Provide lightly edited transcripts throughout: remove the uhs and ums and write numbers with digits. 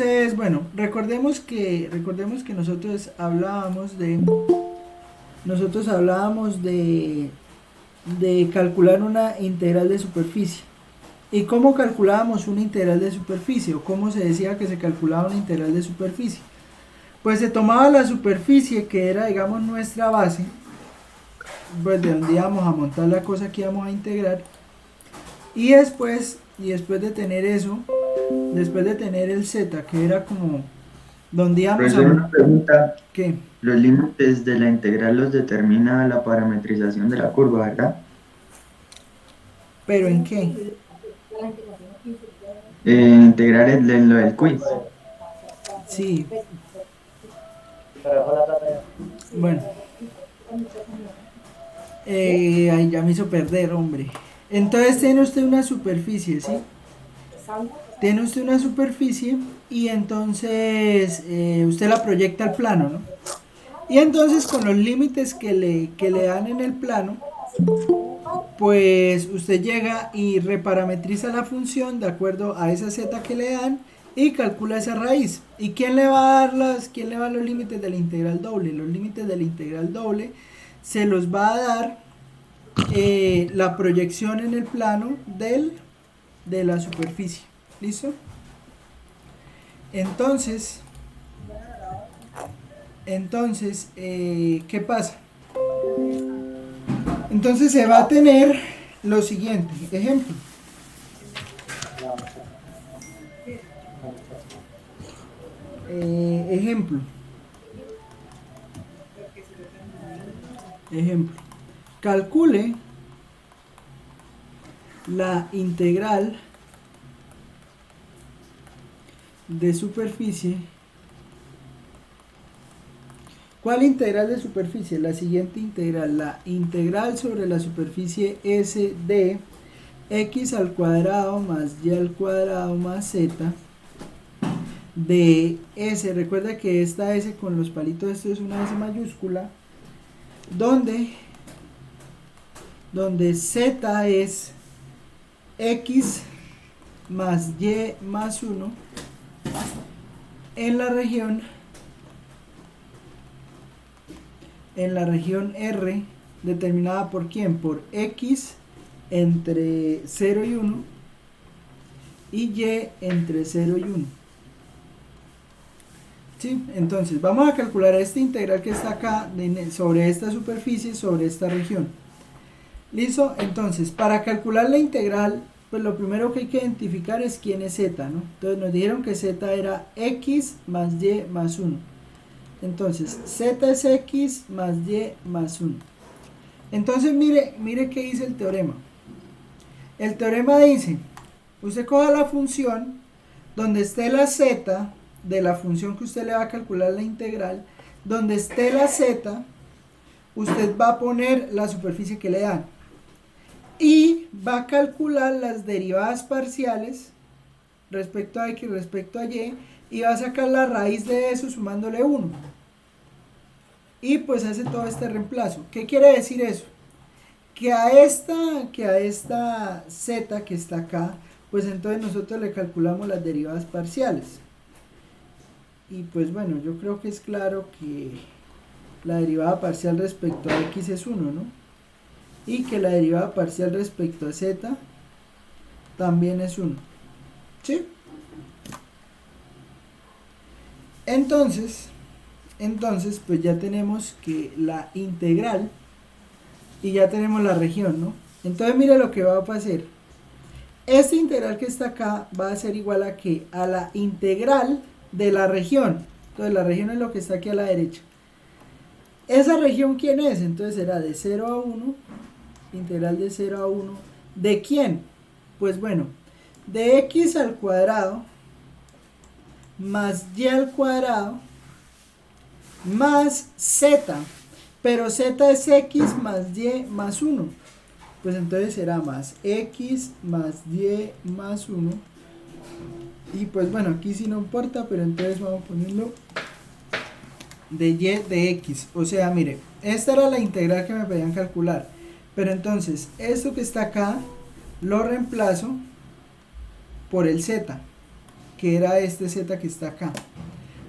Entonces, bueno, recordemos que nosotros hablábamos de calcular una integral de superficie. ¿Y cómo calculábamos una integral de superficie? ¿O cómo se decía que se calculaba una integral de superficie? Pues se tomaba la superficie, que era, digamos, nuestra base, pues de donde íbamos a montar la cosa que íbamos a integrar, y después de tener eso, después de tener el z, que era como donde íbamos a Profesor, una montar, pregunta. ¿qué? Los límites de la integral los determina la parametrización de la curva, ¿verdad? ¿Pero en qué? Integrar lo del quiz. Sí, bueno, ahí ya me hizo perder, hombre. Entonces tiene usted una superficie, ¿sí? Tiene usted una superficie y entonces usted la proyecta al plano, ¿no? Y entonces con los límites que le dan en el plano, pues usted llega y reparametriza la función de acuerdo a esa z que le dan y calcula esa raíz. ¿Y quién le va a dar los límites de la integral doble? Los límites de la integral doble se los va a dar la proyección en el plano de la superficie. ¿Listo? Entonces, ¿qué pasa? Entonces se va a tener lo siguiente. Ejemplo. Ejemplo. Ejemplo. Calcule la integral de superficie. ¿Cuál integral de superficie? La siguiente integral. La integral sobre la superficie S de x al cuadrado más y al cuadrado más z de S. Recuerda que esta S con los palitos, esto es una S mayúscula, donde z es x más y más 1 en la región R, determinada por quién, por x entre 0 y 1 y y entre 0 y 1. ¿Sí? Entonces vamos a calcular esta integral que está acá sobre esta superficie, sobre esta región. ¿Listo? Entonces, para calcular la integral, pues lo primero que hay que identificar es quién es z, ¿no? Entonces nos dijeron que z era x más y más 1. Entonces, z es x más y más 1. Entonces, mire qué dice el teorema. El teorema dice, usted coja la función donde esté la z de la función que usted le va a calcular la integral, donde esté la z, usted va a poner la superficie que le dan y va a calcular las derivadas parciales respecto a x, respecto a y va a sacar la raíz de eso sumándole 1. Y pues hace todo este reemplazo. ¿Qué quiere decir eso? Que a esta z que está acá, pues entonces nosotros le calculamos las derivadas parciales. Y pues bueno, yo creo que es claro que la derivada parcial respecto a x es 1, ¿no? Y que la derivada parcial respecto a z también es 1. ¿Sí? Entonces, pues ya tenemos que la integral y ya tenemos la región, ¿no? Entonces mire lo que va a hacer. Esta integral que está acá va a ser igual a ¿qué? A la integral de la región. Entonces la región es lo que está aquí a la derecha. ¿Esa región quién es? Entonces será de 0 a 1, integral de 0 a 1. ¿De quién? Pues bueno, de x al cuadrado más y al cuadrado más z. Pero z es x más y más 1. Pues entonces será más x más y más 1. Y pues bueno, aquí sí no importa, pero entonces vamos a ponerlo de y de x. O sea, mire, esta era la integral que me pedían calcular. Pero entonces, esto que está acá, lo reemplazo por el z. que era este z que está acá.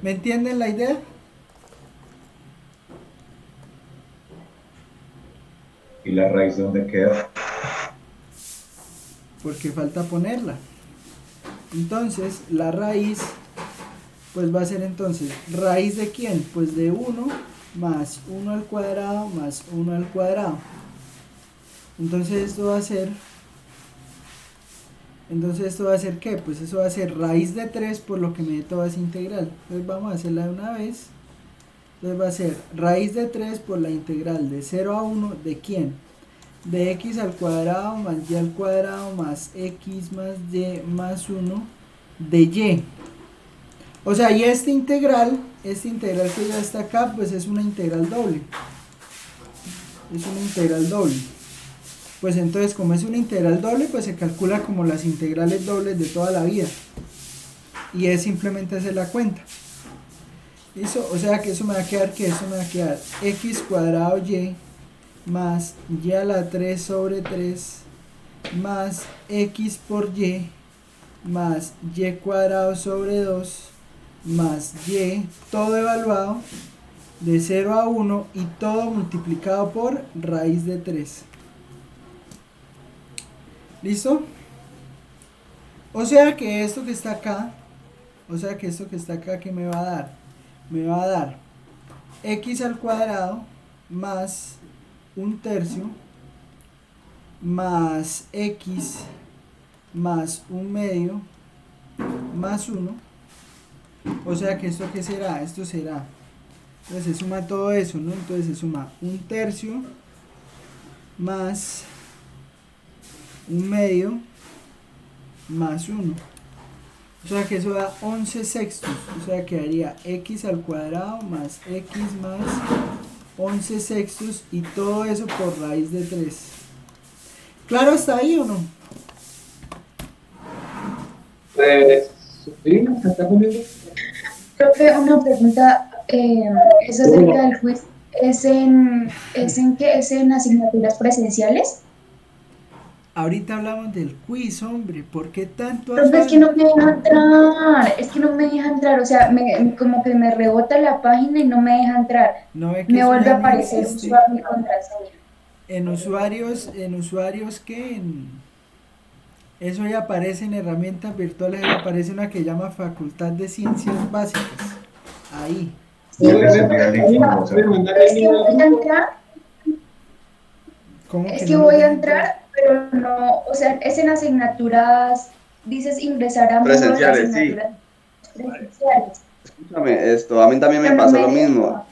¿Me entienden la idea? ¿Y la raíz dónde queda? Porque falta ponerla. Entonces, la raíz, pues va a ser entonces, ¿raíz de quién? Pues de 1 más 1 al cuadrado más 1 al cuadrado. Entonces esto va a ser ¿qué? Pues eso va a ser raíz de 3 por lo que me dé toda esa integral. Entonces vamos a hacerla de una vez. Entonces va a ser raíz de 3 por la integral de 0 a 1 ¿de quién? De x al cuadrado más y al cuadrado más x más y más 1 de y. O sea, y esta integral que ya está acá, pues es una integral doble. Es una integral doble. Pues entonces, como es una integral doble, pues se calcula como las integrales dobles de toda la vida. Y es simplemente hacer la cuenta. ¿Listo? O sea que eso me va a quedar, ¿qué? Eso me va a quedar x cuadrado y más y a la 3 sobre 3 más x por y más y cuadrado sobre 2 más y, todo evaluado de 0 a 1 y todo multiplicado por raíz de 3. ¿Listo? O sea que esto que está acá, ¿qué me va a dar? Me va a dar x al cuadrado más un tercio más x más un medio más 1. O sea que esto ¿qué será? Esto será, entonces se suma todo eso, ¿no? Entonces se suma un tercio más un medio más 1. O sea que eso da 11 sextos. O sea que daría x al cuadrado más x más 11 sextos y todo eso por raíz de 3. ¿Claro hasta ahí o no? Pues, sí, está conmigo. Profe, una pregunta, es acerca del quiz. ¿Es en qué? ¿Es en asignaturas presenciales? Ahorita hablamos del quiz, hombre. ¿Por qué tanto Profe, es afán? que no me deja entrar, o sea, como que me rebota la página y no me deja entrar. ¿No ve que Me eso vuelve ya a no aparecer existe? usuario y contraseña. En usuarios que eso ya aparece en herramientas virtuales, ya aparece una que llama Facultad de Ciencias Básicas. Ahí. Yo les envié el link por WhatsApp. Es que voy a entrar, ¿Cómo es que que no los voy a deja entrar? entrar, pero no, o sea, es en asignaturas, dices ingresar a módulo de Presenciales, sí. asignaturas presenciales. Escúchame, esto, a mí también me Pero no pasó me lo deja. mismo.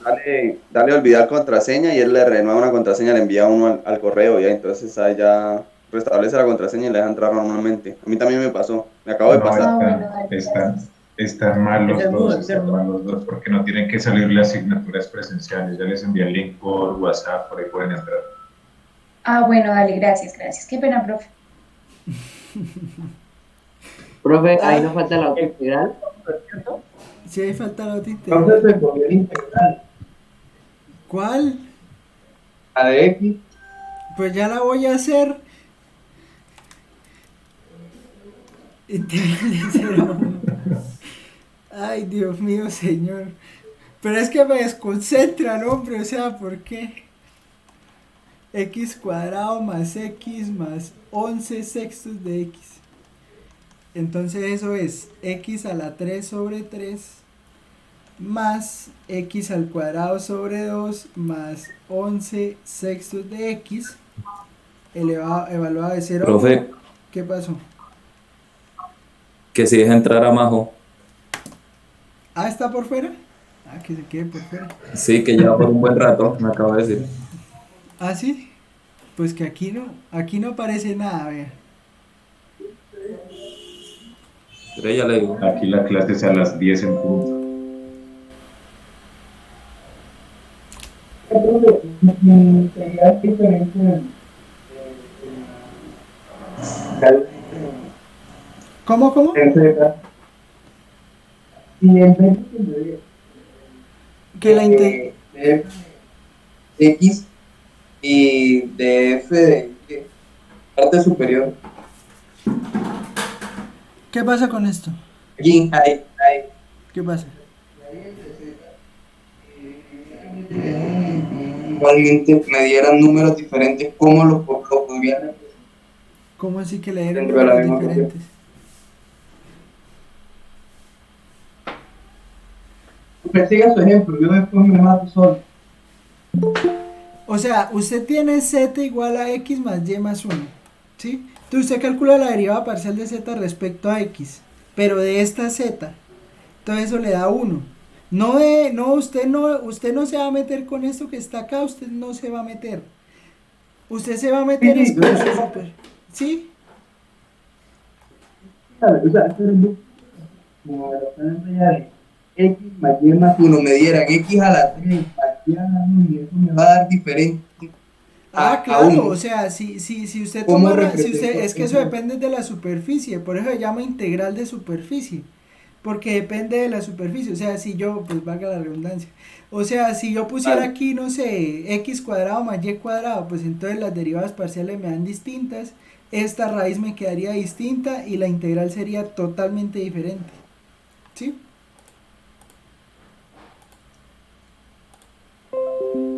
Dale olvidar contraseña y él le renueva una contraseña, le envía uno al correo, ya, entonces ahí ya restablece la contraseña y le deja entrar normalmente. A mí también me pasó, me acabo de No, pasar. Ah, bueno, dale, gracias. están mal Ese es los mudo, ¿cierto? dos, porque no tienen que salir las asignaturas presenciales. Ya les envié el link por WhatsApp, por ahí pueden entrar. Ah, bueno, dale, gracias. Qué pena, profe. Profe, ahí no Ah, falta la otra integral. sí, ahí falta la otra ¿Dónde integral. se cogió la integral? ¿Cuál? La de X. Pues ya la voy a hacer. Integral de 0 a 1. Ay, Dios mío, señor. Pero es que me desconcentran, hombre. O sea, ¿por qué? X cuadrado más x más 11 sextos de x. Entonces eso es x a la 3 sobre 3 más x al cuadrado sobre 2 más 11 sextos de x evaluado de 0 a 1. Profe, ¿Qué pasó? que si deja entrar a Majo. Ah, ¿está por fuera? Ah, que se quede por fuera. Sí, que lleva por un buen rato, me acabo de decir. Ah, sí. Pues que aquí no aparece nada, vea. Pero ya le digo. Aquí la clase es a las 10 en punto. Sería diferente. ¿Cómo? Y en vez de Que la de f de x y de f de ¿qué? Parte superior. ¿Qué pasa con esto? Aquí, ahí. ¿Qué pasa? Igualmente me dieran números diferentes, ¿cómo los podrían representar ¿Cómo así que le dieron dentro de la números misma función? diferentes? Usted siga su ejemplo, yo después me mato solo. O sea, usted tiene z igual a x más y más 1, ¿sí? Entonces usted calcula la derivada parcial de z respecto a x, pero de esta z, entonces eso le da 1. Usted no se va a meter con esto que está acá, usted no se va a meter. Usted se va a Sí, meter es sí, con su super, ¿sí? o sea, como me lo están enseñando, X más Y más 1 me dieran X a la 3 más Y a la 1 y eso me va a dar diferente Ah, a claro, o 1. sea, si usted ¿Cómo si usted, represento es que eso eso? depende de la superficie, por eso se llama integral de superficie, porque depende de la superficie, o sea, si yo, pues valga la redundancia, o sea, si yo pusiera Vale. aquí, no sé, x cuadrado más y cuadrado, pues entonces las derivadas parciales me dan distintas, esta raíz me quedaría distinta y la integral sería totalmente diferente, ¿sí?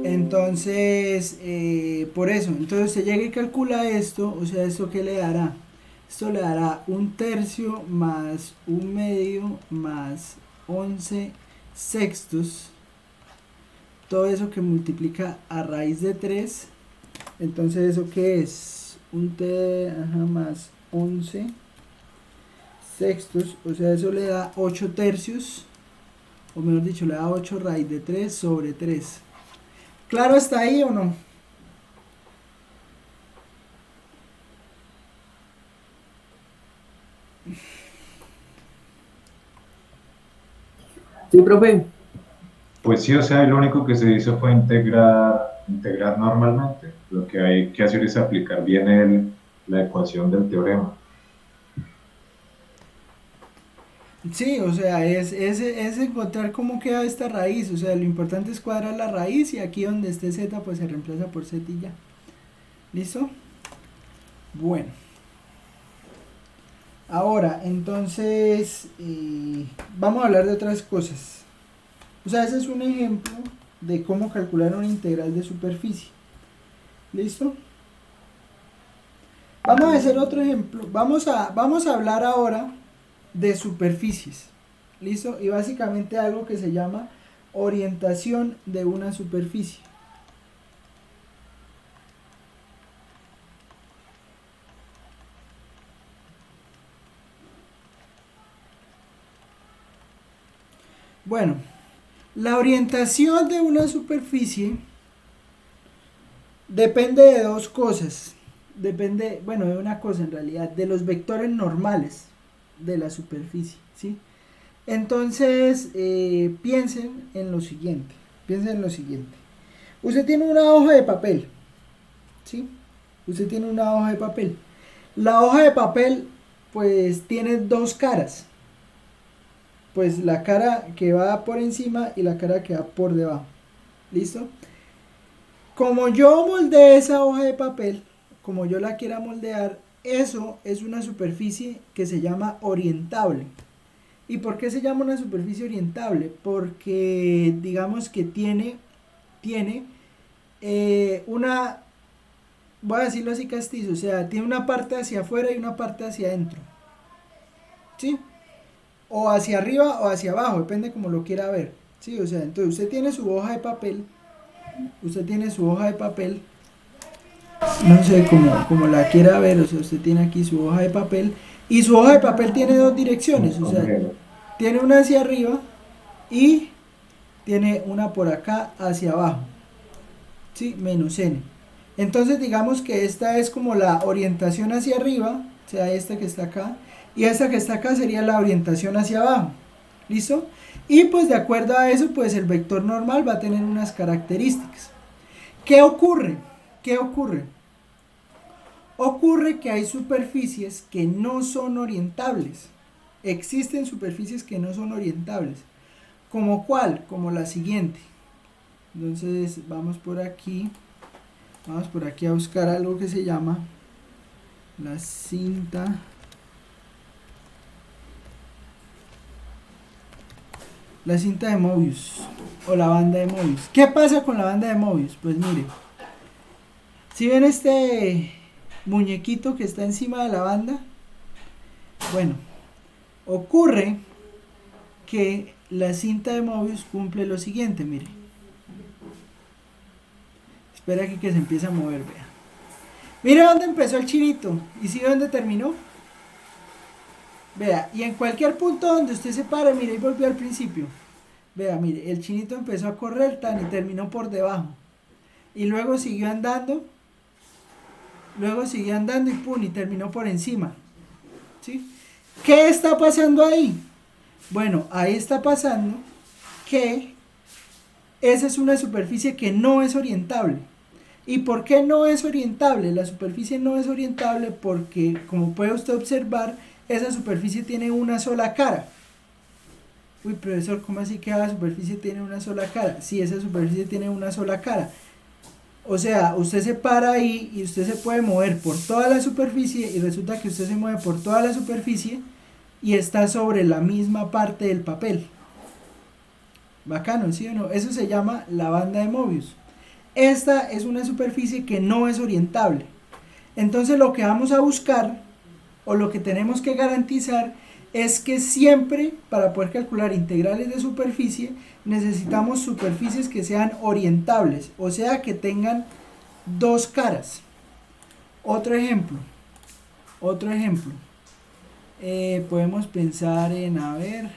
Entonces, por eso, entonces se llega y calcula esto, o sea, ¿esto qué le dará? Esto le dará 1/3 más 1/2 más 11 sextos, todo eso que multiplica a raíz de 3, entonces ¿eso qué es? Más 11 sextos, o sea, eso le da 8 tercios, o mejor dicho, le da 8 raíz de 3 sobre 3. ¿Claro hasta ahí o no? Sí, profe. Pues sí, o sea, lo único que se hizo fue integrar normalmente. Lo que hay que hacer es aplicar bien la ecuación del teorema. Sí, o sea, es encontrar cómo queda esta raíz, o sea, lo importante es cuadrar la raíz y aquí donde esté z pues se reemplaza por z y ya. ¿Listo? Bueno. Ahora, entonces, vamos a hablar de otras cosas. O sea, ese es un ejemplo de cómo calcular una integral de superficie. ¿Listo? Vamos a hacer otro ejemplo. Vamos a hablar ahora de superficies. ¿Listo? Y básicamente algo que se llama orientación de una superficie. Bueno, la orientación de una superficie depende de dos cosas. Depende, bueno, de una cosa en realidad, de los vectores normales de la superficie, ¿sí? Entonces, piensen en lo siguiente. Piensen en lo siguiente. Usted tiene una hoja de papel, ¿sí? Usted tiene una hoja de papel. La hoja de papel, pues, tiene dos caras. Pues la cara que va por encima y la cara que va por debajo. ¿Listo? Como yo moldeé esa hoja de papel, como yo la quiera moldear, eso es una superficie que se llama orientable. ¿Y por qué se llama una superficie orientable? Porque digamos que tiene una, voy a decirlo así castizo, o sea, tiene una parte hacia afuera y una parte hacia adentro. ¿Sí? O hacia arriba o hacia abajo, depende como lo quiera ver. ¿Sí? O sea, entonces usted tiene su hoja de papel, no sé cómo la quiera ver, o sea, usted tiene aquí su hoja de papel y su hoja de papel tiene dos direcciones, o sea, tiene una hacia arriba y tiene una por acá hacia abajo, ¿sí? Menos n. Entonces digamos que esta es como la orientación hacia arriba, o sea, esta que está acá, y esta que está acá sería la orientación hacia abajo, ¿listo? Y pues de acuerdo a eso, pues el vector normal va a tener unas características. ¿Qué ocurre? ¿Qué ocurre? Ocurre que hay superficies que no son orientables. Existen superficies que no son orientables. ¿Como cuál? Como la siguiente. Entonces vamos por aquí a buscar algo que se llama la cinta La cinta de Mobius o la banda de Mobius. ¿Qué pasa con la banda de Mobius? Pues mire, si ven este muñequito que está encima de la banda, bueno, ocurre que la cinta de Mobius cumple lo siguiente, mire. Espera aquí que se empiece a mover, vea. Mire dónde empezó el chinito y si ve dónde terminó. Vea, y en cualquier punto donde usted se pare, mire, y volvió al principio. Vea, mire, el chinito empezó a correr tan y terminó por debajo. Y luego siguió andando y pum, y terminó por encima. ¿Sí? ¿Qué está pasando ahí? Bueno, ahí está pasando que esa es una superficie que no es orientable. ¿Y por qué no es orientable? La superficie no es orientable porque, como puede usted observar, esa superficie tiene una sola cara. Uy, profesor, ¿cómo así que la superficie tiene una sola cara? Sí, esa superficie tiene una sola cara. O sea, usted se para ahí y usted se puede mover por toda la superficie y resulta que usted se mueve por toda la superficie y está sobre la misma parte del papel. Bacano, ¿sí o no? Eso se llama la banda de Mobius. Esta es una superficie que no es orientable. Entonces lo que vamos a buscar o lo que tenemos que garantizar es que siempre para poder calcular integrales de superficie necesitamos superficies que sean orientables, o sea que tengan dos caras. Otro ejemplo. Podemos pensar en, a ver,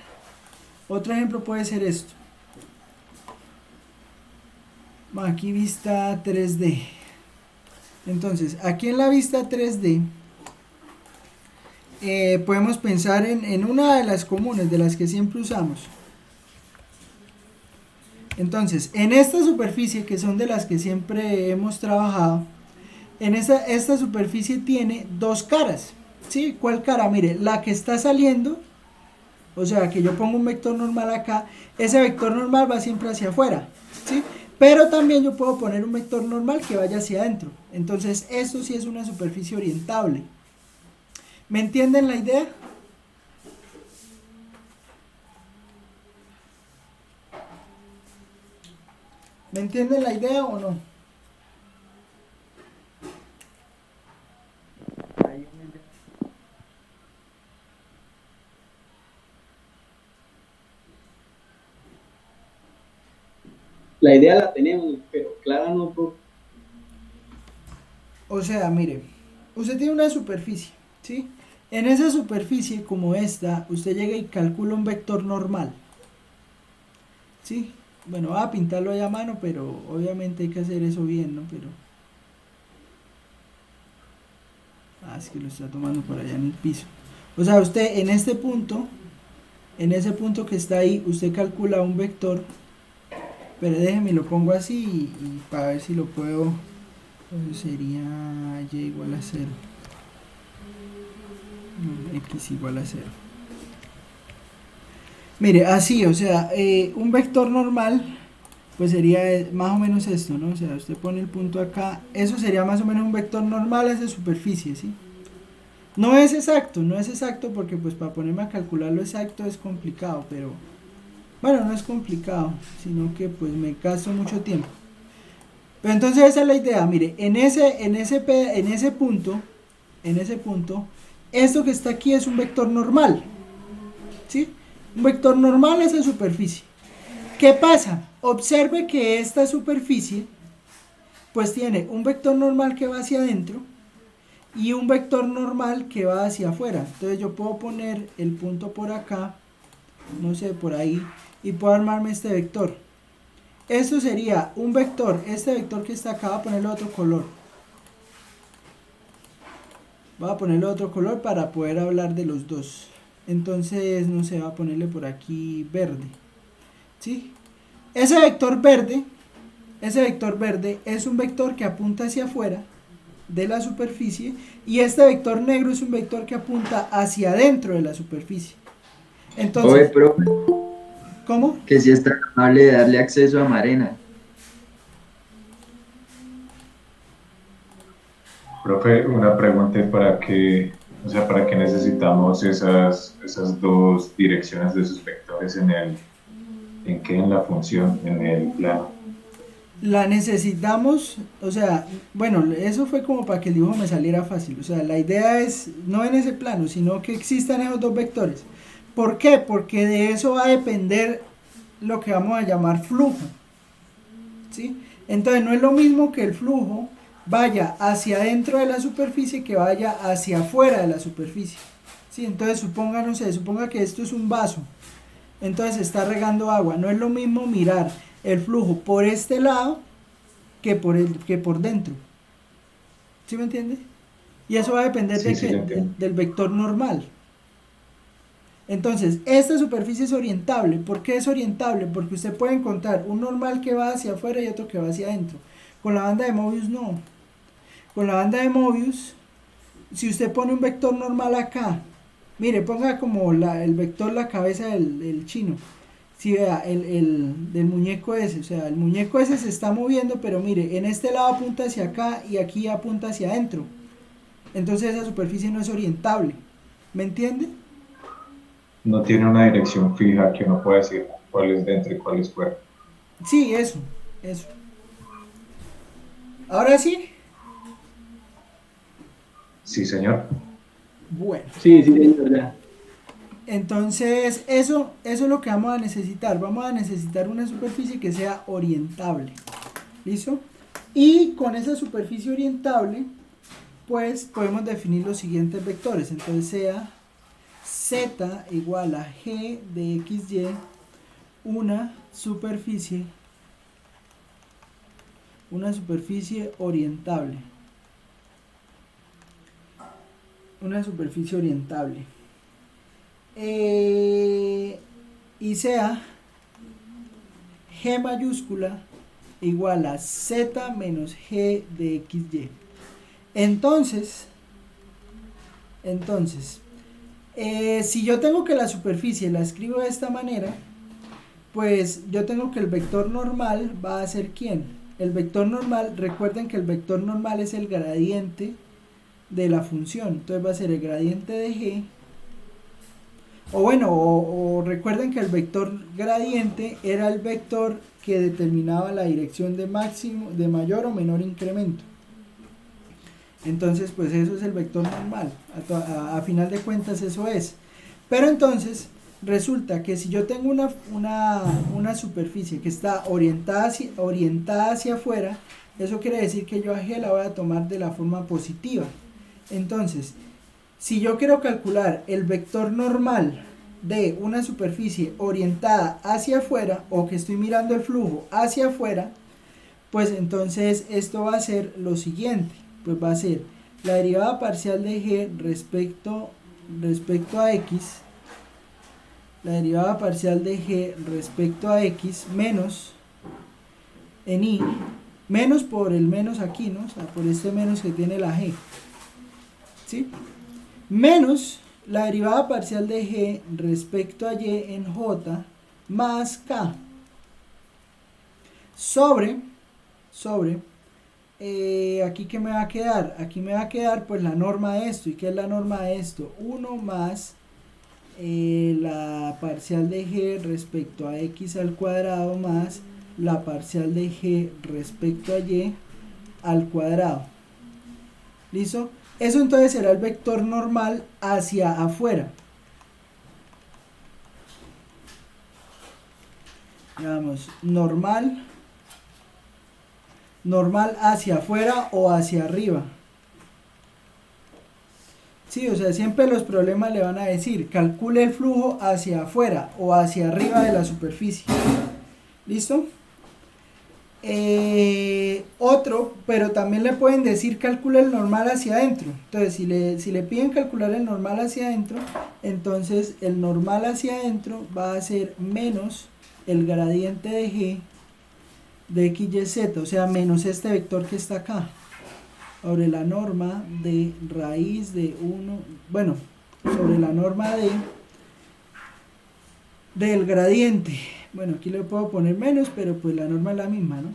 otro ejemplo puede ser esto. Aquí vista 3D. Entonces, aquí en la vista 3D podemos pensar en una de las comunes, de las que siempre usamos. Entonces, en esta superficie, que son de las que siempre hemos trabajado, esta superficie tiene dos caras. ¿Sí? ¿Cuál cara? Mire, la que está saliendo, o sea, que yo pongo un vector normal acá, ese vector normal va siempre hacia afuera, ¿sí? Pero también yo puedo poner un vector normal que vaya hacia adentro. Entonces, esto sí es una superficie orientable. ¿Me entienden la idea? ¿Me entienden la idea o no? La idea la tenemos, pero clara no. O sea, mire, usted tiene una superficie, ¿sí? En esa superficie como esta, usted llega y calcula un vector normal, ¿sí? Bueno, va a pintarlo ahí a mano, pero obviamente hay que hacer eso bien, ¿no? Pero... es que lo está tomando por allá en el piso. O sea, usted en este punto, en ese punto que está ahí, usted calcula un vector. Pero déjeme, lo pongo así y para ver si lo puedo. Entonces sería y igual a 0. X igual a 0. Mire, así, o sea, un vector normal, pues sería más o menos esto, ¿no? O sea, usted pone el punto acá, eso sería más o menos un vector normal a esa superficie, ¿sí? No es exacto porque pues para ponerme a calcularlo exacto es complicado, pero... Bueno, no es complicado, sino que pues me gasto mucho tiempo. Pero entonces esa es la idea, mire, en ese punto, esto que está aquí es un vector normal, ¿sí? Un vector normal a esa superficie. ¿Qué pasa? Observe que esta superficie, pues tiene un vector normal que va hacia adentro y un vector normal que va hacia afuera. Entonces yo puedo poner el punto por acá, no sé, por ahí, y puedo armarme este vector. Esto sería un vector, este vector que está acá, voy a ponerle otro color. Voy a ponerle otro color para poder hablar de los dos. Entonces, no sé, voy a ponerle por aquí verde. ¿Sí? Ese vector verde es un vector que apunta hacia afuera de la superficie y este vector negro es un vector que apunta hacia adentro de la superficie. Entonces, Oye, profe, ¿cómo? que si es tan amable de darle acceso a Marena. Profe, una pregunta para qué, o sea, ¿para qué necesitamos esas dos direcciones de sus vectores ¿En qué? En la función, en el plano. La necesitamos, o sea, bueno, eso fue como para que el dibujo me saliera fácil. O sea, la idea es no en ese plano, sino que existan esos dos vectores. ¿Por qué? Porque de eso va a depender lo que vamos a llamar flujo. ¿Sí? Entonces no es lo mismo que el flujo vaya hacia adentro de la superficie que vaya hacia afuera de la superficie. ¿Sí? Entonces suponga, no sé, suponga que esto es un vaso. Entonces está regando agua. No es lo mismo mirar el flujo por este lado que por dentro. ¿Sí me entiende? Y eso va a depender Sí, sí, lo entiendo. del vector normal. Entonces, esta superficie es orientable. ¿Por qué es orientable? Porque usted puede encontrar un normal que va hacia afuera y otro que va hacia adentro. Con la banda de Mobius no. Con la banda de Mobius, si usted pone un vector normal acá, mire, ponga como el vector la cabeza del chino. Si vea, del muñeco ese, o sea, el muñeco ese se está moviendo, pero mire, en este lado apunta hacia acá y aquí apunta hacia adentro. Entonces esa superficie no es orientable. ¿Me entiende? No tiene una dirección fija que uno pueda decir cuál es dentro y cuál es fuera. Sí, eso. Ahora sí. Sí, señor. Bueno. Sí, sí, señor, ya. Entonces, eso es lo que vamos a necesitar. Vamos a necesitar una superficie que sea orientable. ¿Listo? Y con esa superficie orientable, pues podemos definir los siguientes vectores. Entonces sea z igual a g de xy, una superficie orientable. Una superficie orientable. Y sea g mayúscula igual a z menos g de xy. Entonces, si yo tengo que la superficie la escribo de esta manera, pues yo tengo que el vector normal va a ser ¿quién? El vector normal, recuerden que el vector normal es el gradiente de la función, entonces va a ser el gradiente de g. O recuerden que el vector gradiente era el vector que determinaba la dirección de mayor o menor incremento. Entonces, pues eso es el vector normal. A final de cuentas eso es. Pero entonces, resulta que si yo tengo una superficie que está orientada hacia afuera, eso quiere decir que yo a G la voy a tomar de la forma positiva. Entonces, si yo quiero calcular el vector normal de una superficie orientada hacia afuera, o que estoy mirando el flujo hacia afuera, pues entonces esto va a ser lo siguiente. Pues va a ser la derivada parcial de g respecto a x, la derivada parcial de g respecto a x menos en y, menos por el menos aquí, ¿no? O sea, por este menos que tiene la g, ¿sí? Menos la derivada parcial de g respecto a y en j más k sobre aquí que me va a quedar, aquí me va a quedar pues la norma de esto. ¿Y qué es la norma de esto? 1 más la parcial de g respecto a x al cuadrado más la parcial de g respecto a y al cuadrado. ¿Listo? Eso entonces será el vector normal hacia afuera. Digamos, normal hacia afuera o hacia arriba. Sí, o sea, siempre los problemas le van a decir, calcule el flujo hacia afuera o hacia arriba de la superficie. ¿Listo? Otro, pero también le pueden decir calcule el normal hacia adentro. Entonces, si le piden calcular el normal hacia adentro, entonces el normal hacia adentro va a ser menos el gradiente de g de x, y, z, o sea, menos este vector que está acá, sobre la norma de raíz de 1, bueno, sobre la norma del gradiente. Bueno, aquí le puedo poner menos, pero pues la norma es la misma, ¿no?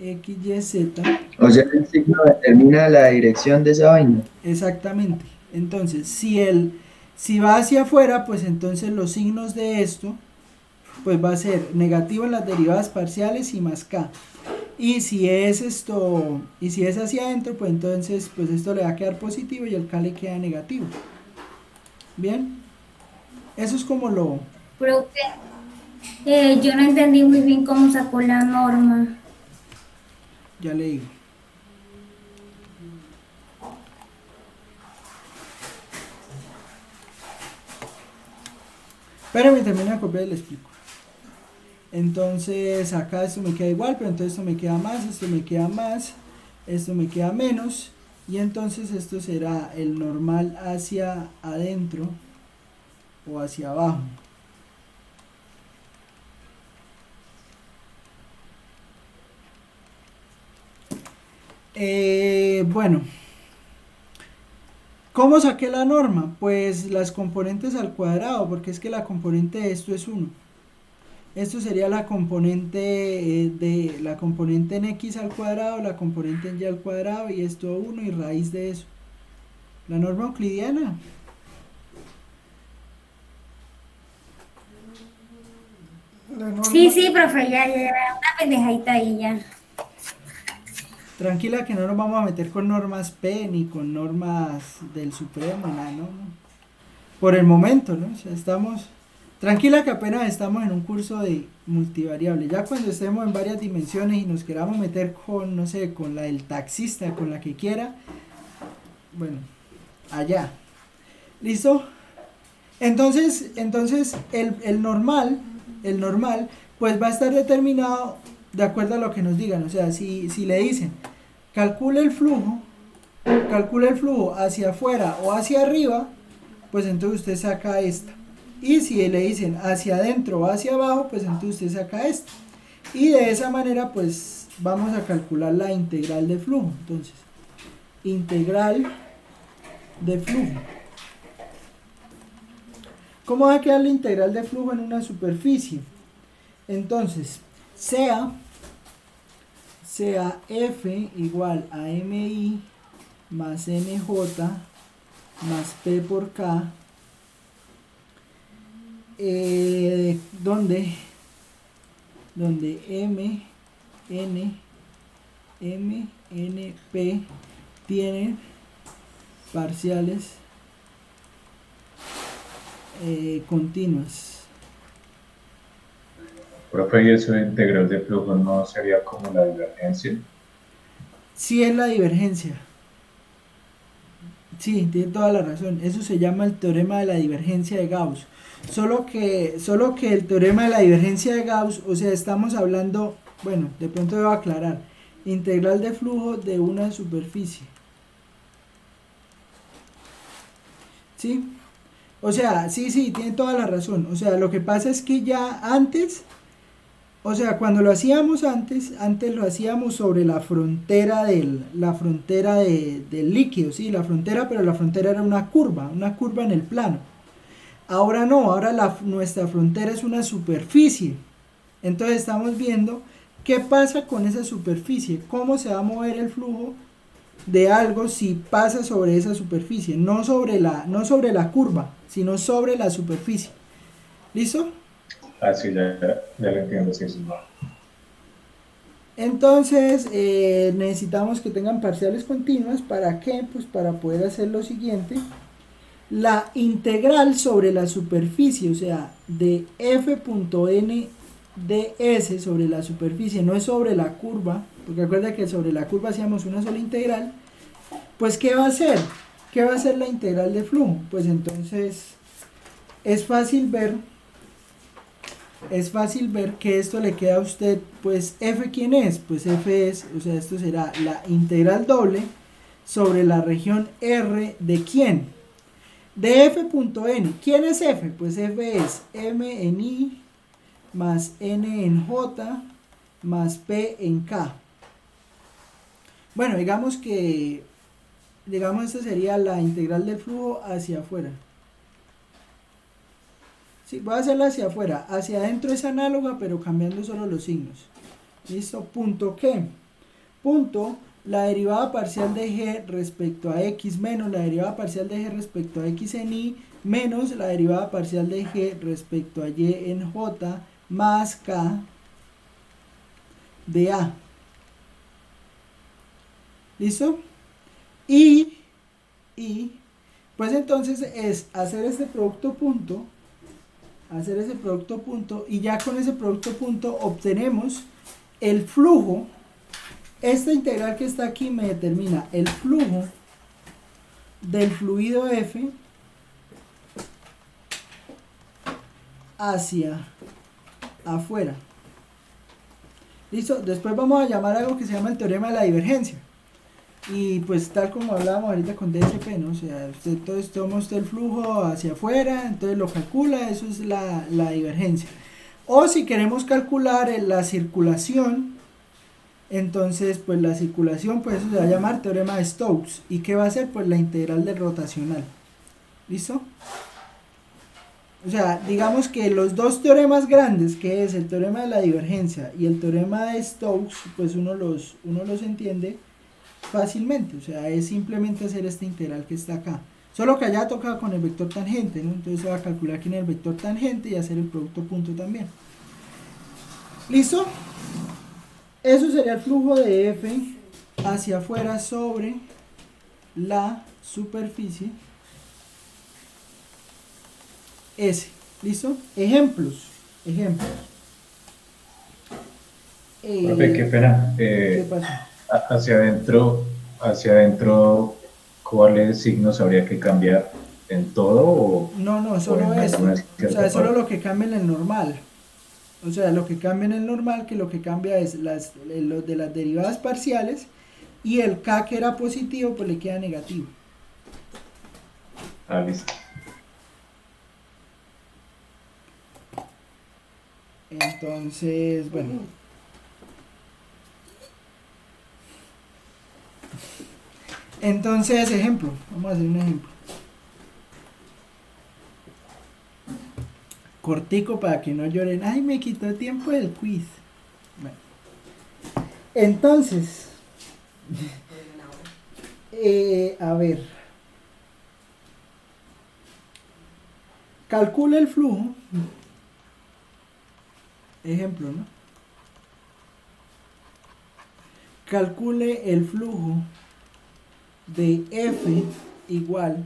X, y, z. O sea, el signo determina la dirección de esa vaina. Exactamente. Entonces, si va hacia afuera, pues entonces los signos de esto pues va a ser negativo en las derivadas parciales y más k. Y si es hacia adentro, pues entonces pues esto le va a quedar positivo y el k le queda negativo. Bien, eso es como lo... Profe, yo no entendí muy bien cómo sacó la norma. Ya le digo. Espérame, termino de copiar y le explico. Entonces acá esto me queda igual, pero entonces esto me queda más, esto me queda más, esto me queda menos. Y entonces esto será el normal hacia adentro o hacia abajo. Bueno, ¿cómo saqué la norma? Pues las componentes al cuadrado, porque es que la componente de esto es 1. Esto sería la componente la componente en x al cuadrado, la componente en y al cuadrado y esto 1 y raíz de eso. La norma euclidiana. Sí, profe, ya, una pendejadita ahí ya. Tranquila que no nos vamos a meter con normas P ni con normas del Supremo, nada, no. Por el momento, ¿no? O sea, tranquila que apenas estamos en un curso de multivariable. Ya cuando estemos en varias dimensiones y nos queramos meter con, no sé, con la del taxista, con la que quiera, bueno, allá. ¿Listo? Entonces el normal, pues va a estar determinado de acuerdo a lo que nos digan. O sea, si le dicen, calcule el flujo hacia afuera o hacia arriba, pues entonces usted saca esta. Y si le dicen hacia adentro o hacia abajo, pues entonces usted saca esta. Y de esa manera, pues vamos a calcular la integral de flujo. Entonces, integral de flujo. ¿Cómo va a quedar la integral de flujo en una superficie? Entonces, sea F igual a MI más NJ más P por K, donde P tiene parciales continuas. Profe, ¿y eso de integral de flujo no sería como la divergencia? Sí, es la divergencia. Sí, tiene toda la razón. Eso se llama el teorema de la divergencia de Gauss. Solo que el teorema de la divergencia de Gauss, o sea, estamos hablando, bueno, de pronto debo aclarar, integral de flujo de una superficie. ¿Sí? O sea, sí, tiene toda la razón. O sea, lo que pasa es que ya antes, o sea, cuando lo hacíamos antes lo hacíamos sobre la frontera del líquido, ¿sí? La frontera, pero la frontera era una curva en el plano. Ahora no, ahora nuestra frontera es una superficie. Entonces estamos viendo qué pasa con esa superficie, cómo se va a mover el flujo de algo si pasa sobre esa superficie, no sobre la curva, sino sobre la superficie. ¿Listo? Ah, sí, ya lo entiendo, sí, sí. Entonces necesitamos que tengan parciales continuas. ¿Para qué? Pues para poder hacer lo siguiente. La integral sobre la superficie, o sea, de f.n ds sobre la superficie, no es sobre la curva, porque recuerda que sobre la curva hacíamos una sola integral. Pues ¿qué va a hacer? ¿Qué va a hacer la integral de flujo? Pues entonces es fácil ver que esto le queda a usted, pues f, ¿quién es? Pues f es, o sea, esto será la integral doble sobre la región R de ¿quién? De f.n. ¿Quién es f? Pues f es m en i más n en j más p en k. Bueno, digamos esta sería la integral del flujo hacia afuera. Sí, voy a hacerla hacia afuera. Hacia adentro es análoga, pero cambiando solo los signos. ¿Listo? Punto ¿qué? Punto la derivada parcial de g respecto a x menos la derivada parcial de g respecto a x en y menos la derivada parcial de g respecto a y en j más K de A. ¿Listo? Y pues entonces es hacer este producto punto, y ya con ese producto punto obtenemos el flujo. Esta integral que está aquí me determina el flujo del fluido F hacia afuera. ¿Listo? Después vamos a llamar algo que se llama el teorema de la divergencia. Y pues tal como hablábamos ahorita con DSP, ¿no? O sea, usted toma usted el flujo hacia afuera, entonces lo calcula, eso es la divergencia. O si queremos calcular la circulación, entonces pues la circulación, pues eso se va a llamar teorema de Stokes. ¿Y qué va a ser? Pues la integral del rotacional. ¿Listo? O sea, digamos que los dos teoremas grandes, que es el teorema de la divergencia y el teorema de Stokes, pues uno los entiende fácilmente. O sea, es simplemente hacer esta integral que está acá. Solo que allá toca con el vector tangente, ¿no? Entonces se va a calcular aquí en el vector tangente y hacer el producto punto también. ¿Listo? Eso sería el flujo de F hacia afuera sobre la superficie S. ¿Listo? Ejemplos. Profe, qué pena. ¿Qué pasó? Hacia adentro, ¿cuáles signos habría que cambiar? ¿En todo o...? No, solo en esto. alguna O cierta sea, solo parte? lo que cambia en el normal. O sea, lo que cambia en el normal, que lo que cambia es lo de las derivadas parciales, y el K que era positivo, pues le queda negativo. Ah, listo. Entonces, bueno. Entonces, ejemplo. Vamos a hacer un ejemplo. Cortico para que no lloren. Ay, me quitó tiempo el quiz. Bueno. Entonces, a ver. Calcula el flujo. Ejemplo, ¿no? Calcule el flujo de F igual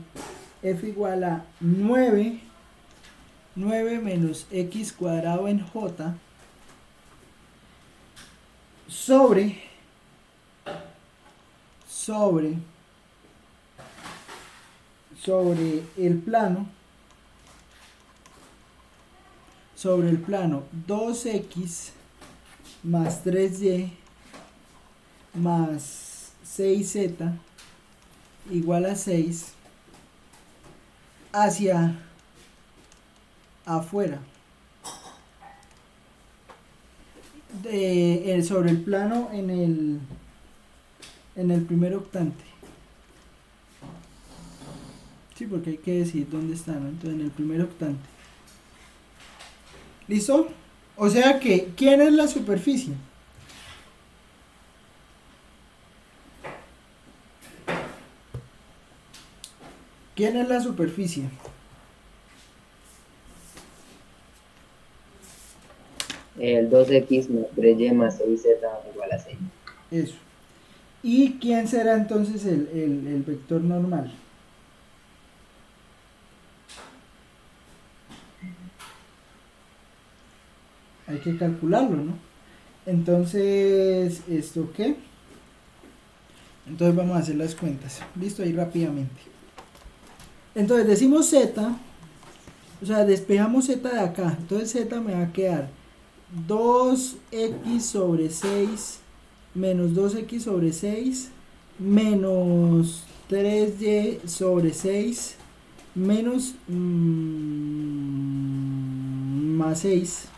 a 9 menos X cuadrado en J sobre el plano 2X más 3Y más 6Z igual a 6 hacia afuera sobre el plano en el primer octante. Sí, porque hay que decir dónde está, ¿no? Entonces en el primer octante. ¿Listo? O sea que, ¿quién es la superficie? ¿Quién es la superficie? El 2x más 3y más 6z igual a 6. Eso. ¿Y quién será entonces el vector normal? Hay que calcularlo, ¿no? Entonces, ¿esto qué? Entonces vamos a hacer las cuentas. Listo, ahí rápidamente. Entonces decimos z, o sea, despejamos z de acá. Entonces z me va a quedar 2x sobre 6 menos 2x sobre 6 menos 3y sobre 6 menos más 6.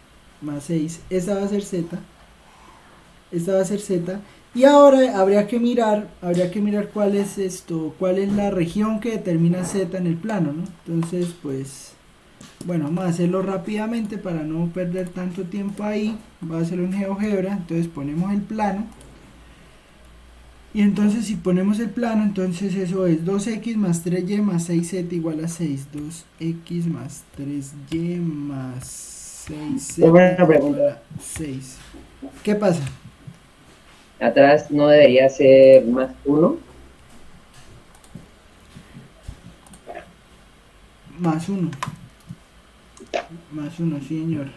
Esta va a ser z. Y ahora habría que mirar cuál es la región que determina z en el plano, ¿no? Entonces, pues, bueno, vamos a hacerlo rápidamente para no perder tanto tiempo ahí. Voy a hacerlo en GeoGebra. Entonces ponemos el plano. Y entonces si ponemos el plano, entonces eso es 2x más 3y más 6z igual a 6. 2x más 3y más 6z Buena pregunta. igual a 6. ¿Qué pasa? Atrás no debería ser más 1. Más 1. Más 1, sí, señor.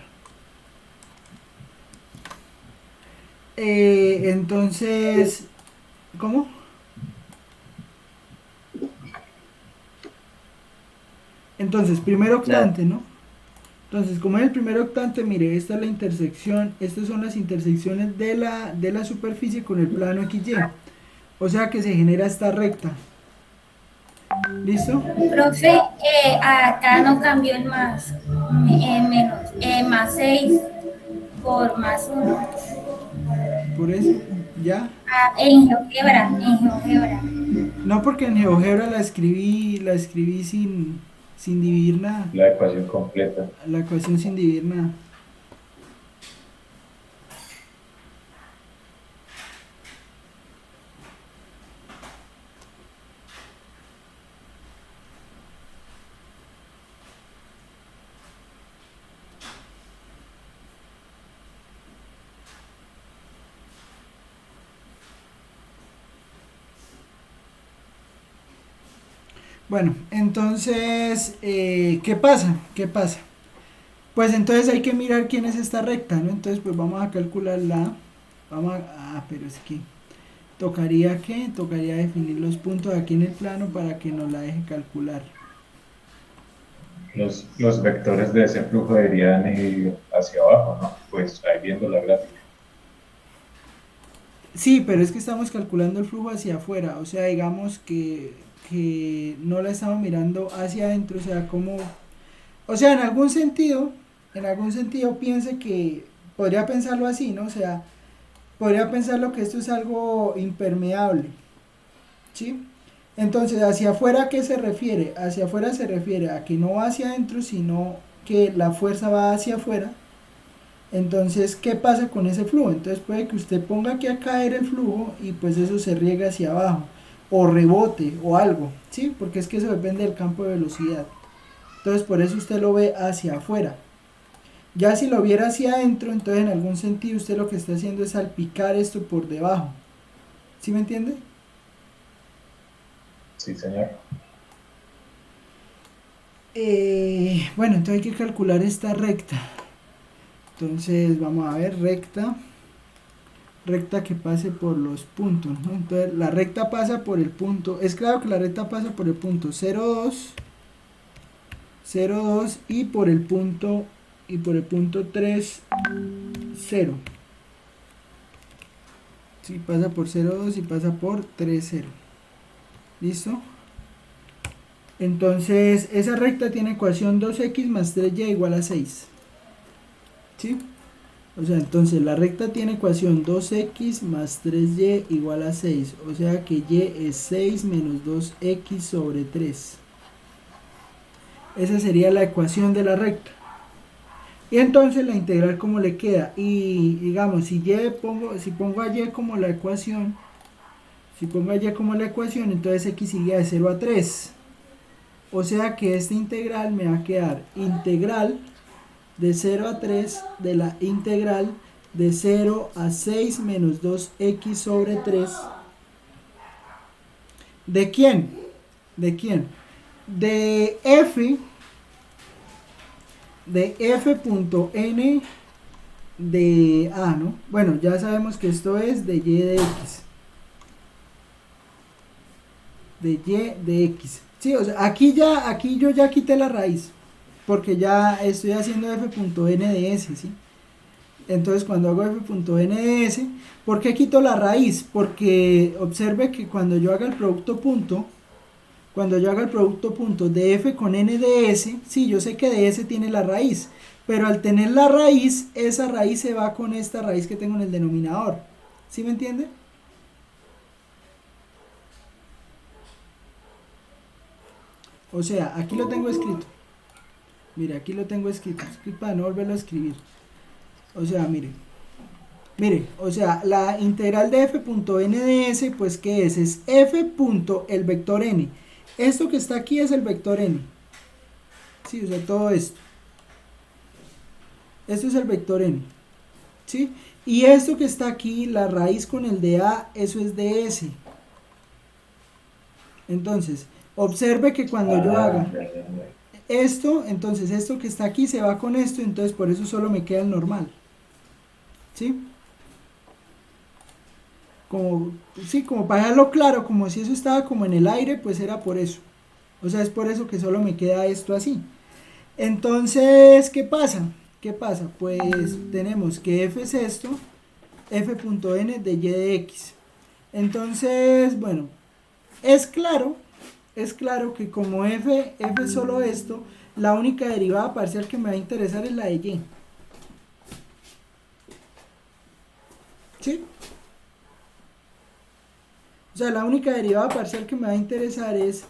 Entonces, ¿cómo? Entonces, primer octante, ¿no? Entonces, como es el primer octante, mire, esta es la intersección, estas son las intersecciones de la superficie con el plano XY. O sea que se genera esta recta. ¿Listo? Profe, acá no cambió el más, menos, más 6 por más 1. Por eso, ya. En GeoGebra. No, porque en GeoGebra la escribí sin dividir nada. La ecuación completa. La ecuación sin dividir nada. Bueno, entonces, ¿qué pasa? ¿Qué pasa? Pues entonces hay que mirar quién es esta recta, ¿no? Entonces, pues vamos a calcularla. Pero es que tocaría definir los puntos aquí en el plano para que nos la deje calcular. Los vectores de ese flujo deberían ir hacia abajo, ¿no? Pues ahí viendo la gráfica. Sí, pero es que estamos calculando el flujo hacia afuera, o sea, digamos que no la estamos mirando hacia adentro, o sea, en algún sentido piense que, podría pensarlo así, ¿no? O sea, podría pensarlo que esto es algo impermeable, ¿sí? Entonces, ¿hacia afuera a qué se refiere? Hacia afuera se refiere a que no va hacia adentro, sino que la fuerza va hacia afuera. Entonces, ¿qué pasa con ese flujo? Entonces puede que usted ponga aquí a caer el flujo y pues eso se riega hacia abajo, o rebote, o algo, ¿sí? Porque es que eso depende del campo de velocidad. Entonces por eso usted lo ve hacia afuera. Ya si lo viera hacia adentro, entonces en algún sentido usted lo que está haciendo es salpicar esto por debajo. ¿Sí me entiende? Sí, señor. Bueno, entonces hay que calcular esta recta. Entonces vamos a ver, recta que pase por los puntos, ¿no? Entonces la recta pasa por el punto, es claro que la recta pasa por el punto 0,2 y por el punto 3, 0. Sí, pasa por 0,2 y pasa por 3, 0. ¿Listo? Entonces esa recta tiene ecuación 2x más 3y igual a 6. ¿Sí? O sea, entonces la recta tiene ecuación 2x más 3y igual a 6. O sea que y es 6 menos 2x sobre 3. Esa sería la ecuación de la recta. Y entonces la integral como le queda. Y digamos, si pongo a y como la ecuación, entonces x iría de 0 a 3. O sea que esta integral me va a quedar integral de 0 a 3 de la integral de 0 a 6 menos 2x sobre 3. ¿De quién? ¿De quién? De f punto n de a, ¿no? Bueno, ya sabemos que esto es de y de x. De y de x. Sí, o sea, aquí yo ya quité la raíz, porque ya estoy haciendo f.n de s, ¿sí? Entonces cuando hago f.n de s, ¿por qué quito la raíz? Porque observe que cuando yo haga el producto punto de f con n de s, sí, yo sé que de s tiene la raíz, pero al tener la raíz, esa raíz se va con esta raíz que tengo en el denominador. ¿Sí me entiende? O sea, aquí lo tengo escrito. Mire, aquí lo tengo escrito para no volverlo a escribir. O sea, mire, o sea, la integral de f.n de s, pues, ¿qué es? Es f. El vector n. Esto que está aquí es el vector n. Sí, o sea, todo esto. Esto es el vector n, ¿sí? Y esto que está aquí, la raíz con el de a, eso es de s. Entonces, observe que cuando yo haga esto, entonces esto que está aquí se va con esto, entonces por eso solo me queda el normal, ¿sí? Como para dejarlo claro, como si eso estaba como en el aire, pues era por eso. O sea, es por eso que solo me queda esto así. Entonces, ¿qué pasa? ¿Qué pasa? Pues tenemos que f es esto, f.n de y de x. Entonces, bueno, es claro que como f es solo esto, la única derivada parcial que me va a interesar es la de y. ¿Sí? O sea, la única derivada parcial que me va a interesar es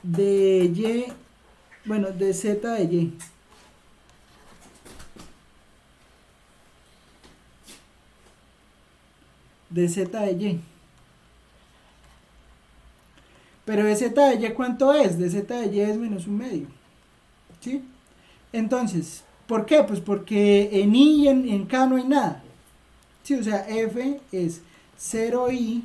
de y, bueno, de z de y. De z de y. Pero de z de y, ¿cuánto es? De z de y es menos un medio. ¿Sí? Entonces, ¿por qué? Pues porque en i y en k no hay nada. ¿Sí? O sea, f es 0i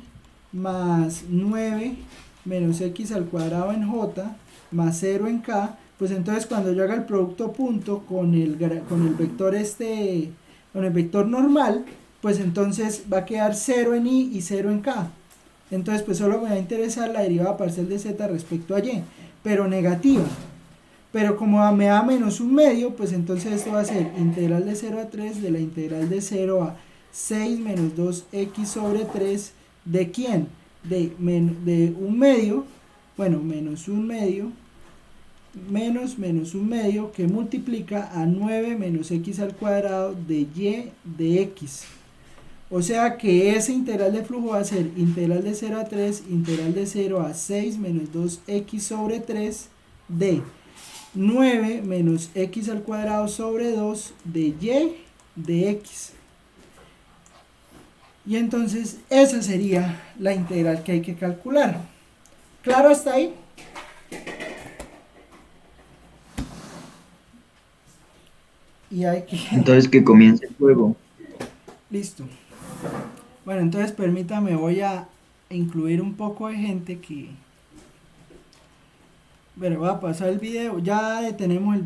más 9 menos x al cuadrado en j más 0 en k. Pues entonces cuando yo haga el producto punto con el vector con el vector normal, pues entonces va a quedar 0 en i y 0 en k. Entonces pues solo me va a interesar la derivada parcial de z respecto a y, pero negativa. Pero como me da menos un medio, pues entonces esto va a ser integral de 0 a 3 de la integral de 0 a 6 menos 2x sobre 3 de ¿quién? De un medio, bueno, menos un medio, menos un medio que multiplica a 9 menos x al cuadrado de y de x. O sea que ese integral de flujo va a ser integral de 0 a 3, integral de 0 a 6 menos 2x sobre 3 de 9 menos x al cuadrado sobre 2 de y de x. Y entonces esa sería la integral que hay que calcular. ¿Claro hasta ahí? Y hay que... Entonces que comience el juego. Listo. Bueno, entonces permítame, voy a incluir un poco de gente que... Bueno, voy a pasar el video, ya detenemos el video.